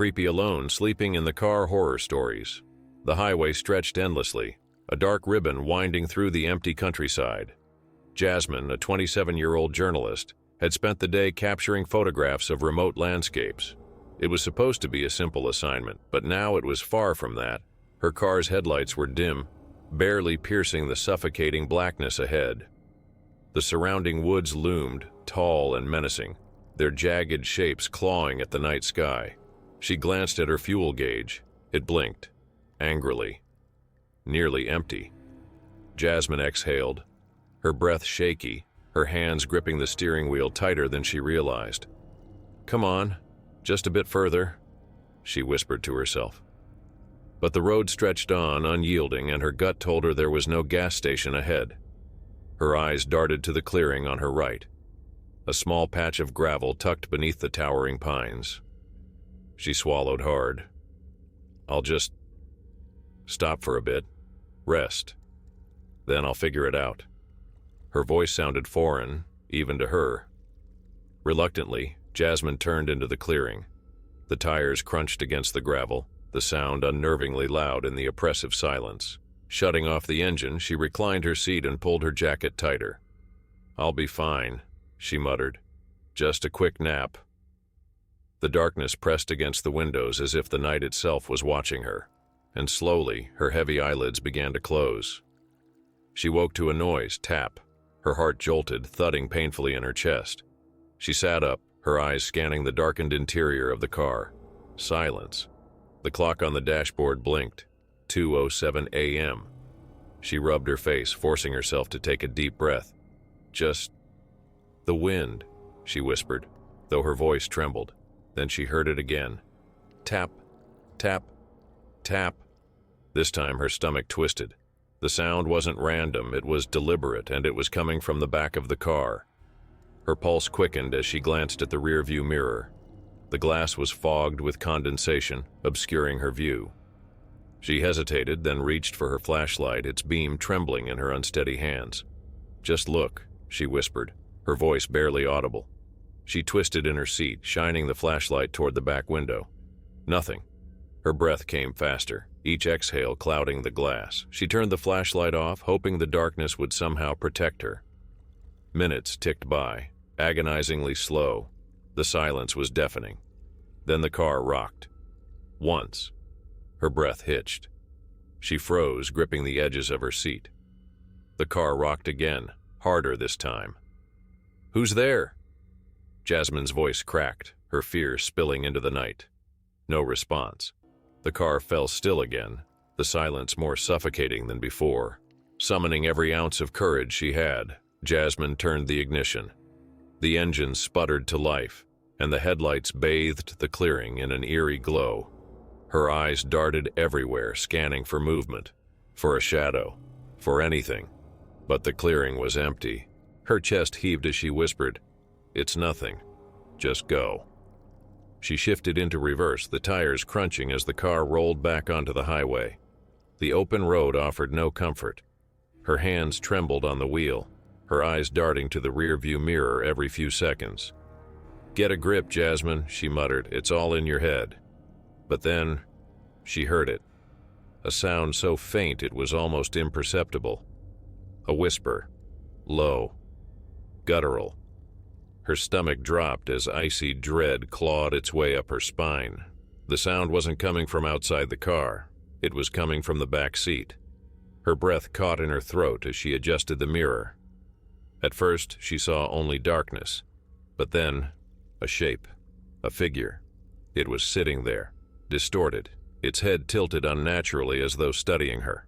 creepy alone, sleeping in the car horror stories. The highway stretched endlessly, a dark ribbon winding through the empty countryside. Jasmine, a 27-year-old journalist, had spent the day capturing photographs of remote landscapes. It was supposed to be a simple assignment, but now it was far from that. Her car's headlights were dim, barely piercing the suffocating blackness ahead. The surrounding woods loomed, tall and menacing, their jagged shapes clawing at the night sky. She glanced at her fuel gauge. It blinked, angrily. Nearly empty. Jasmine exhaled, her breath shaky, her hands gripping the steering wheel tighter than she realized. "Come on, just a bit further," she whispered to herself. But the road stretched on, unyielding, and her gut told her there was no gas station ahead. Her eyes darted to the clearing on her right, a small patch of gravel tucked beneath the towering pines. She swallowed hard. "I'll just stop for a bit, rest. Then I'll figure it out." Her voice sounded foreign, even to her. Reluctantly, Jasmine turned into the clearing. The tires crunched against the gravel, the sound unnervingly loud in the oppressive silence. Shutting off the engine, she reclined her seat and pulled her jacket tighter. "I'll be fine," she muttered. "Just a quick nap." The darkness pressed against the windows as if the night itself was watching her, and slowly her heavy eyelids began to close. She woke to a noise, tap. Her heart jolted, thudding painfully in her chest. She sat up, her eyes scanning the darkened interior of the car. Silence. The clock on the dashboard blinked. 2:07 a.m. She rubbed her face, forcing herself to take a deep breath. "Just the wind," she whispered, though her voice trembled. Then she heard it again. Tap, tap, tap. This time her stomach twisted. The sound wasn't random, it was deliberate, and it was coming from the back of the car. Her pulse quickened as she glanced at the rearview mirror. The glass was fogged with condensation, obscuring her view. She hesitated, then reached for her flashlight, its beam trembling in her unsteady hands. "Just look," she whispered, her voice barely audible. She twisted in her seat, shining the flashlight toward the back window. Nothing. Her breath came faster, each exhale clouding the glass. She turned the flashlight off, hoping the darkness would somehow protect her. Minutes ticked by, agonizingly slow. The silence was deafening. Then the car rocked. Once. Her breath hitched. She froze, gripping the edges of her seat. The car rocked again, harder this time. "Who's there?" Jasmine's voice cracked, her fear spilling into the night. No response. The car fell still again, the silence more suffocating than before. Summoning every ounce of courage she had, Jasmine turned the ignition. The engine sputtered to life, and the headlights bathed the clearing in an eerie glow. Her eyes darted everywhere, scanning for movement, for a shadow, for anything. But the clearing was empty. Her chest heaved as she whispered, "It's nothing. Just go." She shifted into reverse, the tires crunching as the car rolled back onto the highway. The open road offered no comfort. Her hands trembled on the wheel, her eyes darting to the rearview mirror every few seconds. "Get a grip, Jasmine," she muttered. "It's all in your head." But then, she heard it. A sound so faint it was almost imperceptible. A whisper. Low. Guttural. Her stomach dropped as icy dread clawed its way up her spine. The sound wasn't coming from outside the car. It was coming from the back seat. Her breath caught in her throat as she adjusted the mirror. At first, she saw only darkness, but then a shape, a figure. It was sitting there, distorted, its head tilted unnaturally as though studying her.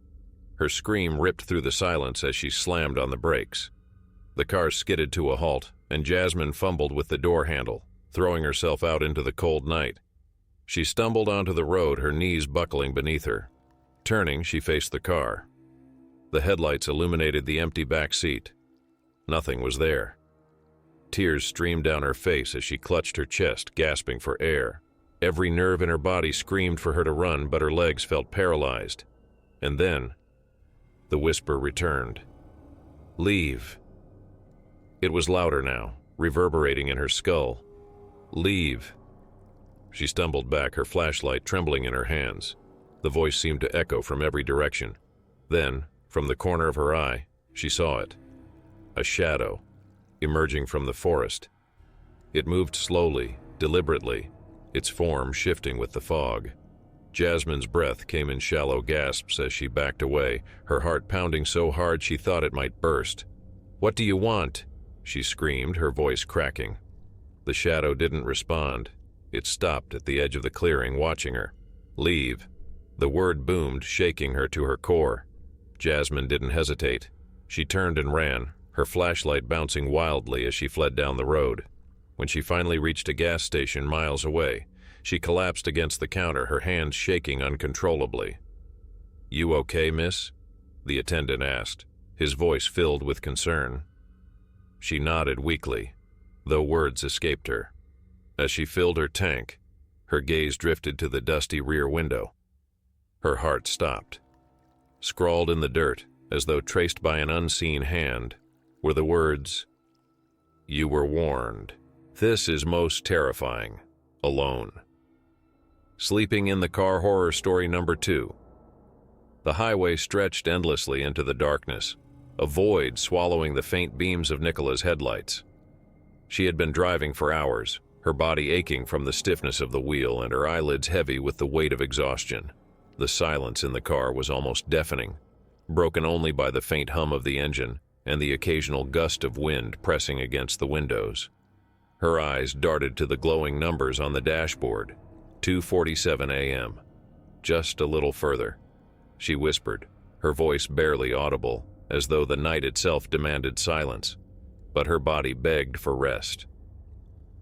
Her scream ripped through the silence as she slammed on the brakes. The car skidded to a halt, and Jasmine fumbled with the door handle, throwing herself out into the cold night. She stumbled onto the road, her knees buckling beneath her. Turning, she faced the car. The headlights illuminated the empty back seat. Nothing was there. Tears streamed down her face as she clutched her chest, gasping for air. Every nerve in her body screamed for her to run, but her legs felt paralyzed. And then, the whisper returned. "Leave." It was louder now, reverberating in her skull. "Leave." She stumbled back, her flashlight trembling in her hands. The voice seemed to echo from every direction. Then, from the corner of her eye, she saw it. A shadow, emerging from the forest. It moved slowly, deliberately, its form shifting with the fog. Jasmine's breath came in shallow gasps as she backed away, her heart pounding so hard she thought it might burst. "What do you want?" she screamed, her voice cracking. The shadow didn't respond. It stopped at the edge of the clearing, watching her. "Leave." The word boomed, shaking her to her core. Jasmine didn't hesitate. She turned and ran, her flashlight bouncing wildly as she fled down the road. When she finally reached a gas station miles away, she collapsed against the counter, her hands shaking uncontrollably. "You okay, miss?" the attendant asked, his voice filled with concern. She nodded weakly, though words escaped her. As she filled her tank, her gaze drifted to the dusty rear window. Her heart stopped. Scrawled in the dirt, as though traced by an unseen hand, were the words, "You were warned. This is most terrifying. Alone." Sleeping in the car horror story number 2. The highway stretched endlessly into the darkness, a void swallowing the faint beams of Nicola's headlights. She had been driving for hours, her body aching from the stiffness of the wheel and her eyelids heavy with the weight of exhaustion. The silence in the car was almost deafening, broken only by the faint hum of the engine and the occasional gust of wind pressing against the windows. Her eyes darted to the glowing numbers on the dashboard. 2:47 a.m. Just a little further. She whispered, her voice barely audible, as though the night itself demanded silence, but her body begged for rest.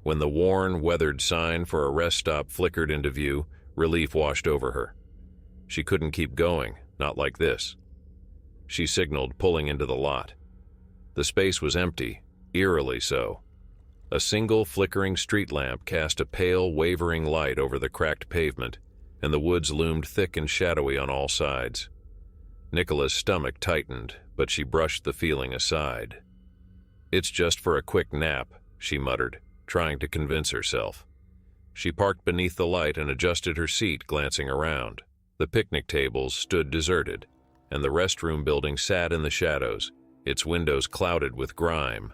When the worn, weathered sign for a rest stop flickered into view, relief washed over her. She couldn't keep going, not like this. She signaled, pulling into the lot. The space was empty, eerily so. A single flickering street lamp cast a pale, wavering light over the cracked pavement, and the woods loomed thick and shadowy on all sides. Nicola's stomach tightened, but she brushed the feeling aside. "It's just for a quick nap," she muttered, trying to convince herself. She parked beneath the light and adjusted her seat, glancing around. The picnic tables stood deserted, and the restroom building sat in the shadows, its windows clouded with grime.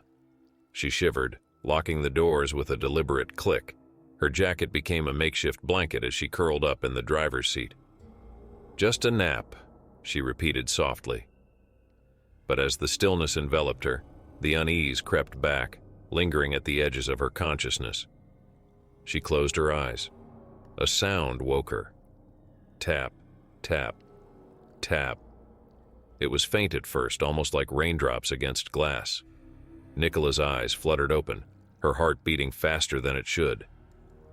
She shivered, locking the doors with a deliberate click. Her jacket became a makeshift blanket as she curled up in the driver's seat. "Just a nap," she repeated softly. But as the stillness enveloped her, the unease crept back, lingering at the edges of her consciousness. She closed her eyes. A sound woke her. Tap, tap, tap. It was faint at first, almost like raindrops against glass. Nicola's eyes fluttered open, her heart beating faster than it should.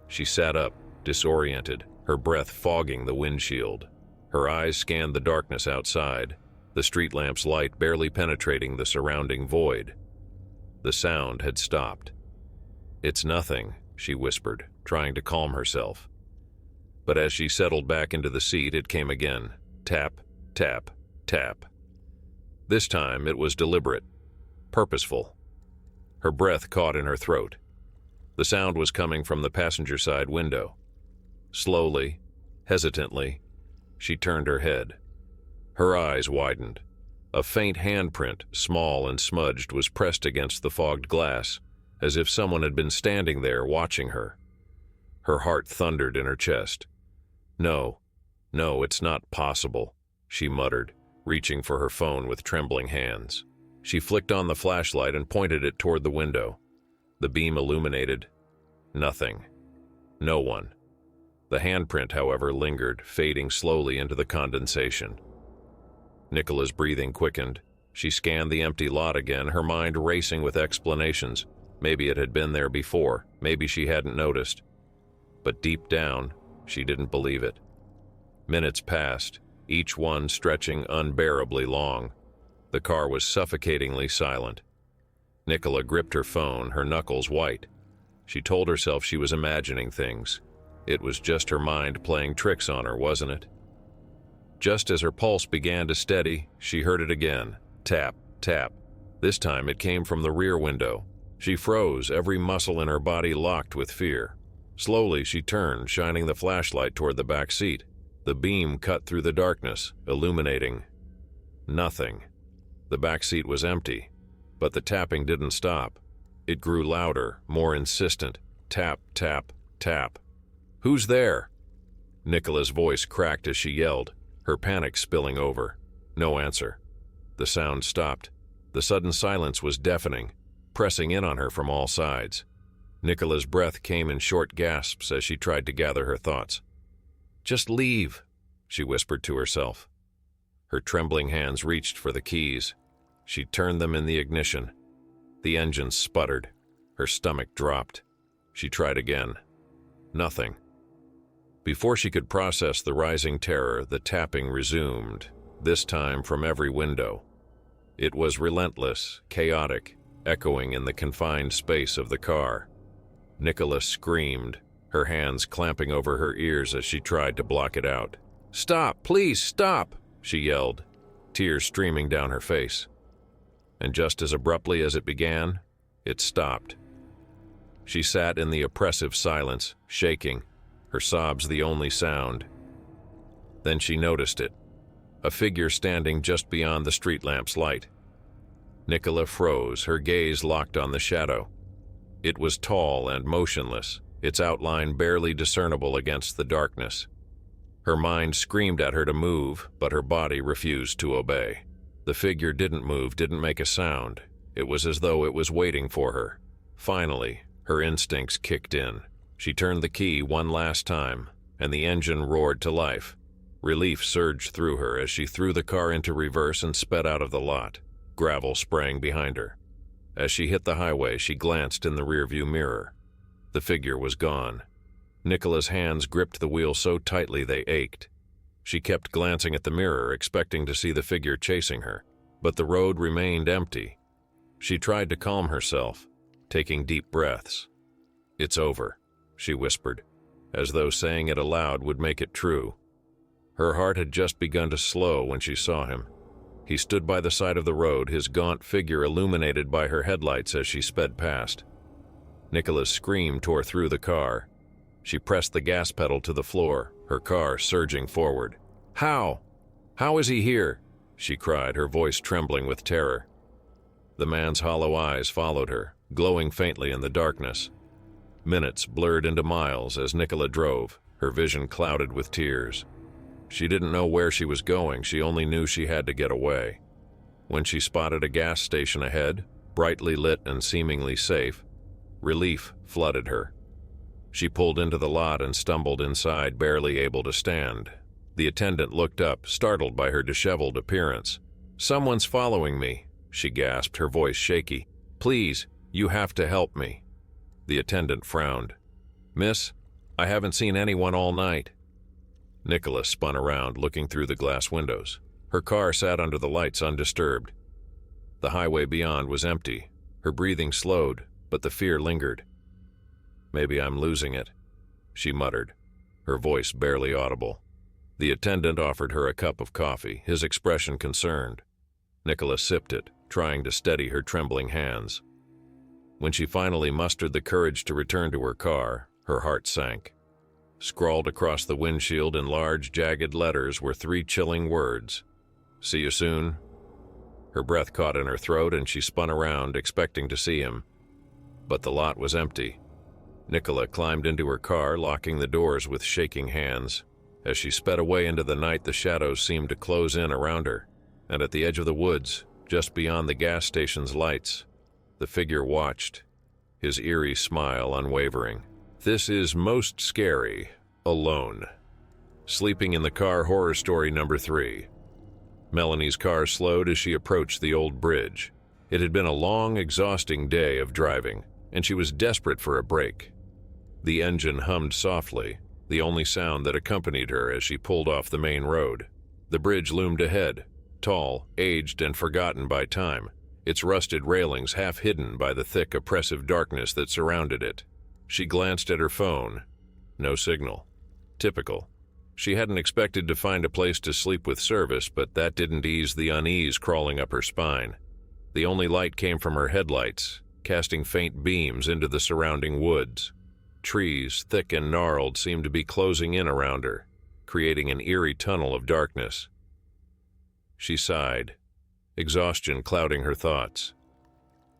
She sat up, disoriented, her breath fogging the windshield. Her eyes scanned the darkness outside, the street lamp's light barely penetrating the surrounding void. The sound had stopped. "It's nothing," she whispered, trying to calm herself. But as she settled back into the seat, it came again. Tap, tap, tap. This time it was deliberate, purposeful. Her breath caught in her throat. The sound was coming from the passenger side window. Slowly, hesitantly, she turned her head. Her eyes widened. A faint handprint, small and smudged, was pressed against the fogged glass, as if someone had been standing there watching her. Her heart thundered in her chest. No, it's not possible," she muttered, reaching for her phone with trembling hands. She flicked on the flashlight and pointed it toward the window. The beam illuminated. Nothing. No one. The handprint, however, lingered, fading slowly into the condensation. Nicola's breathing quickened. She scanned the empty lot again, her mind racing with explanations. Maybe it had been there before. Maybe she hadn't noticed. But deep down, she didn't believe it. Minutes passed, each one stretching unbearably long. The car was suffocatingly silent. Nicola gripped her phone, her knuckles white. She told herself she was imagining things. It was just her mind playing tricks on her, wasn't it? Just as her pulse began to steady, she heard it again. Tap, tap. This time it came from the rear window. She froze, every muscle in her body locked with fear. Slowly, she turned, shining the flashlight toward the back seat. The beam cut through the darkness, illuminating nothing. The back seat was empty, but the tapping didn't stop. It grew louder, more insistent. Tap, tap, tap. "Who's there?" Nicola's voice cracked as she yelled, her panic spilling over. No answer. The sound stopped. The sudden silence was deafening, pressing in on her from all sides. Nicola's breath came in short gasps as she tried to gather her thoughts. "Just leave," she whispered to herself. Her trembling hands reached for the keys. She turned them in the ignition. The engine sputtered. Her stomach dropped. She tried again. Nothing. Before she could process the rising terror, the tapping resumed, this time from every window. It was relentless, chaotic, echoing in the confined space of the car. Nicola screamed, her hands clamping over her ears as she tried to block it out. "Stop, please, stop!" she yelled, tears streaming down her face. And just as abruptly as it began, it stopped. She sat in the oppressive silence, shaking, her sobs the only sound. Then she noticed it, a figure standing just beyond the street lamp's light. Nicola froze, her gaze locked on the shadow. It was tall and motionless, its outline barely discernible against the darkness. Her mind screamed at her to move, but her body refused to obey. The figure didn't move, didn't make a sound. It was as though it was waiting for her. Finally, her instincts kicked in. She turned the key one last time, and the engine roared to life. Relief surged through her as she threw the car into reverse and sped out of the lot, gravel spraying behind her. As she hit the highway, she glanced in the rearview mirror. The figure was gone. Nicola's hands gripped the wheel so tightly they ached. She kept glancing at the mirror, expecting to see the figure chasing her, but the road remained empty. She tried to calm herself, taking deep breaths. "It's over," she whispered, as though saying it aloud would make it true. Her heart had just begun to slow when she saw him. He stood by the side of the road, his gaunt figure illuminated by her headlights as she sped past. Nicola's scream tore through the car. She pressed the gas pedal to the floor, her car surging forward. "How? How is he here?" she cried, her voice trembling with terror. The man's hollow eyes followed her, glowing faintly in the darkness. Minutes blurred into miles as Nicola drove, her vision clouded with tears. She didn't know where she was going, she only knew she had to get away. When she spotted a gas station ahead, brightly lit and seemingly safe, relief flooded her. She pulled into the lot and stumbled inside, barely able to stand. The attendant looked up, startled by her disheveled appearance. "Someone's following me," she gasped, her voice shaky. "Please, you have to help me." The attendant frowned. "Miss, I haven't seen anyone all night." Nicola spun around, looking through the glass windows. Her car sat under the lights undisturbed. The highway beyond was empty. Her breathing slowed, but the fear lingered. "Maybe I'm losing it," she muttered, her voice barely audible. The attendant offered her a cup of coffee, his expression concerned. Nicola sipped it, trying to steady her trembling hands. When she finally mustered the courage to return to her car, her heart sank. Scrawled across the windshield in large, jagged letters were 3 chilling words. "See you soon." Her breath caught in her throat and she spun around, expecting to see him. But the lot was empty. Nicola climbed into her car, locking the doors with shaking hands. As she sped away into the night, the shadows seemed to close in around her, and at the edge of the woods, just beyond the gas station's lights, the figure watched, his eerie smile unwavering. This is Most Scary, Alone. Sleeping in the Car horror story number 3. Melanie's car slowed as she approached the old bridge. It had been a long, exhausting day of driving, and she was desperate for a break. The engine hummed softly, the only sound that accompanied her as she pulled off the main road. The bridge loomed ahead, tall, aged, and forgotten by time, its rusted railings half hidden by the thick, oppressive darkness that surrounded it. She glanced at her phone. No signal. Typical. She hadn't expected to find a place to sleep with service, but that didn't ease the unease crawling up her spine. The only light came from her headlights, casting faint beams into the surrounding woods. trees, thick and gnarled, seemed to be closing in around her, creating an eerie tunnel of darkness. She sighed, exhaustion clouding her thoughts.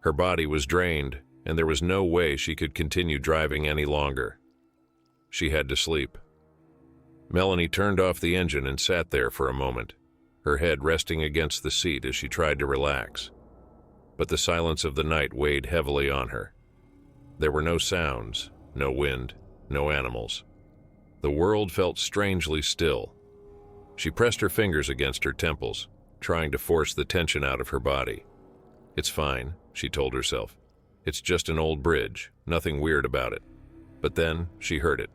Her body was drained, and there was no way she could continue driving any longer. She had to sleep. Melanie turned off the engine and sat there for a moment, her head resting against the seat as she tried to relax. But the silence of the night weighed heavily on her. There were no sounds, no wind, no animals. The world felt strangely still. She pressed her fingers against her temples, trying to force the tension out of her body. "It's fine," she told herself. "It's just an old bridge, nothing weird about it." But then she heard it,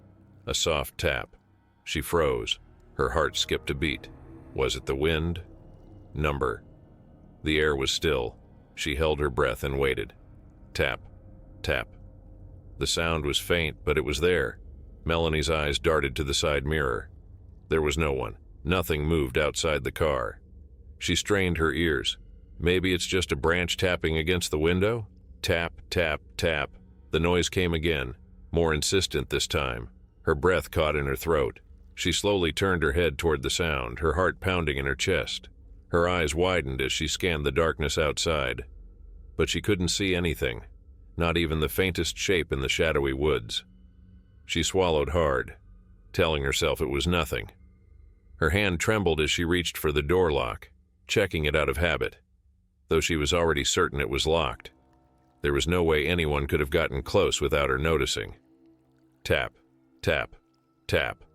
a soft tap. She froze. Her heart skipped a beat. Was it the wind? Number. The air was still. She held her breath and waited. Tap, tap. The sound was faint, but it was there. Melanie's eyes darted to the side mirror. There was no one. Nothing moved outside the car. She strained her ears. Maybe it's just a branch tapping against the window? Tap, tap, tap. The noise came again, more insistent this time. Her breath caught in her throat. She slowly turned her head toward the sound, her heart pounding in her chest. Her eyes widened as she scanned the darkness outside. But she couldn't see anything, not even the faintest shape in the shadowy woods. She swallowed hard, telling herself it was nothing. Her hand trembled as she reached for the door lock, checking it out of habit, though she was already certain it was locked. There was no way anyone could have gotten close without her noticing. Tap, tap, tap.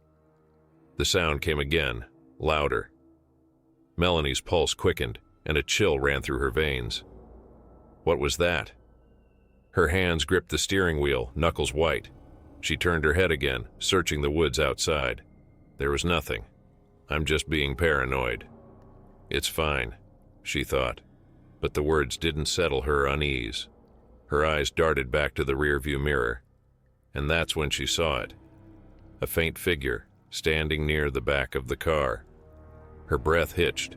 The sound came again, louder. Melanie's pulse quickened, and a chill ran through her veins. What was that? Her hands gripped the steering wheel, knuckles white. She turned her head again, searching the woods outside. There was nothing. I'm just being paranoid. It's fine, she thought, but the words didn't settle her unease. Her eyes darted back to the rearview mirror, and that's when she saw it. A faint figure, standing near the back of the car. Her breath hitched.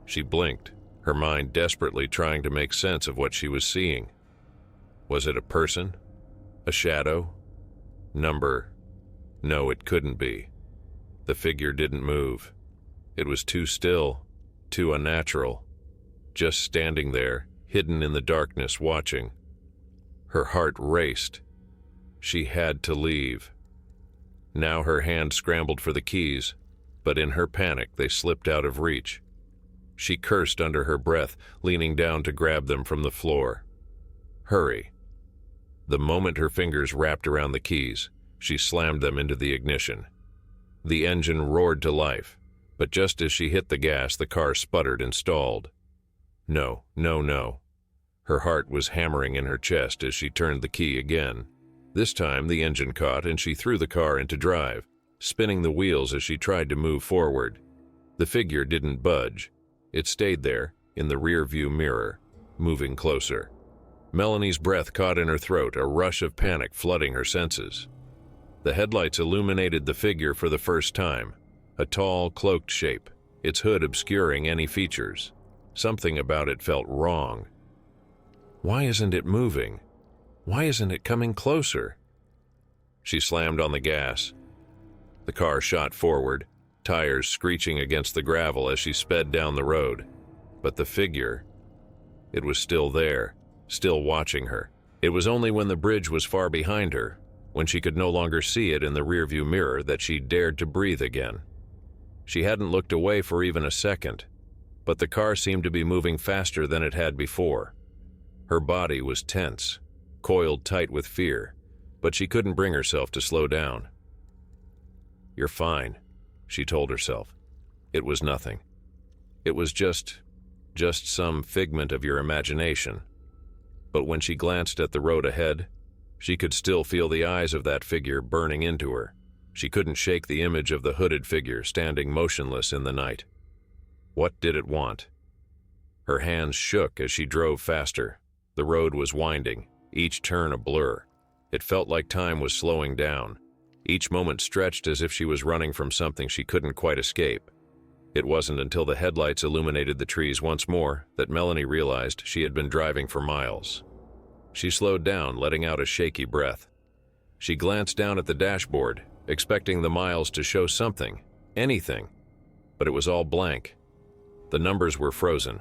She blinked, her mind desperately trying to make sense of what she was seeing. Was it a person? A shadow? Number? No, it couldn't be. The figure didn't move. It was too still, too unnatural. Just standing there, hidden in the darkness, watching. Her heart raced. She had to leave. Now her hand scrambled for the keys, but in her panic they slipped out of reach. She cursed under her breath, leaning down to grab them from the floor. Hurry. The moment her fingers wrapped around the keys, she slammed them into the ignition. The engine roared to life, but just as she hit the gas, the car sputtered and stalled. No, no, no. Her heart was hammering in her chest as she turned the key again. This time the engine caught and she threw the car into drive, spinning the wheels as she tried to move forward. The figure didn't budge. It stayed there, in the rear-view mirror, moving closer. Melanie's breath caught in her throat, a rush of panic flooding her senses. The headlights illuminated the figure for the first time, a tall, cloaked shape, its hood obscuring any features. Something about it felt wrong. Why isn't it moving? Why isn't it coming closer? She slammed on the gas. The car shot forward, tires screeching against the gravel as she sped down the road. But the figure, it was still there, still watching her. It was only when the bridge was far behind her, when she could no longer see it in the rearview mirror, that she dared to breathe again. She hadn't looked away for even a second, but the car seemed to be moving faster than it had before. Her body was tense, coiled tight with fear, but she couldn't bring herself to slow down. You're fine, she told herself. It was nothing. It was just some figment of your imagination. But when she glanced at the road ahead, she could still feel the eyes of that figure burning into her. She couldn't shake the image of the hooded figure standing motionless in the night. What did it want? Her hands shook as she drove faster. The road was winding, each turn a blur. It felt like time was slowing down. Each moment stretched as if she was running from something she couldn't quite escape. It wasn't until the headlights illuminated the trees once more that Melanie realized she had been driving for miles. She slowed down, letting out a shaky breath. She glanced down at the dashboard, expecting the miles to show something, anything, but it was all blank. The numbers were frozen,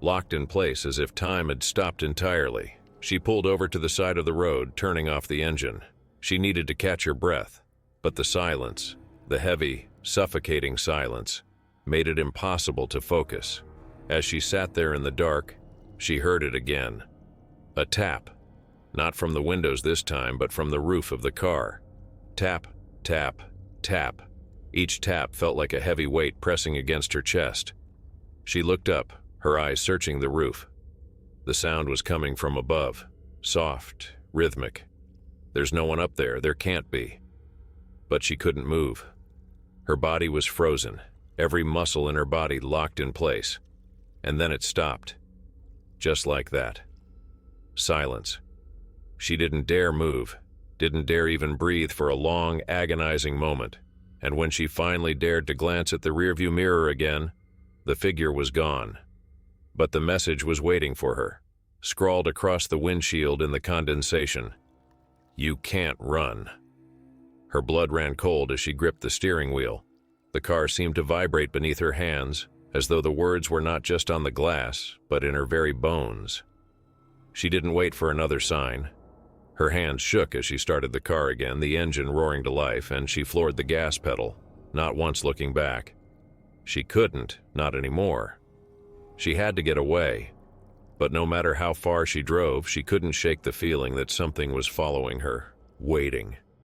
locked in place as if time had stopped entirely. She pulled over to the side of the road, turning off the engine. She needed to catch her breath, but the silence, the heavy, suffocating silence, made it impossible to focus. As she sat there in the dark, she heard it again. A tap. Not from the windows this time, but from the roof of the car. Tap, tap, tap. Each tap felt like a heavy weight pressing against her chest. She looked up, her eyes searching the roof. The sound was coming from above, soft, rhythmic. There's no one up there, there can't be. But she couldn't move. Her body was frozen, every muscle in her body locked in place. And then it stopped. Just like that. Silence. She didn't dare move, didn't dare even breathe for a long, agonizing moment. And when she finally dared to glance at the rearview mirror again, the figure was gone. But the message was waiting for her, scrawled across the windshield in the condensation. You can't run. Her blood ran cold as she gripped the steering wheel. The car seemed to vibrate beneath her hands, as though the words were not just on the glass, but in her very bones. She didn't wait for another sign. Her hands shook as she started the car again, the engine roaring to life, and she floored the gas pedal, not once looking back. She couldn't, not anymore. She had to get away, but no matter how far she drove, she couldn't shake the feeling that something was following her, waiting.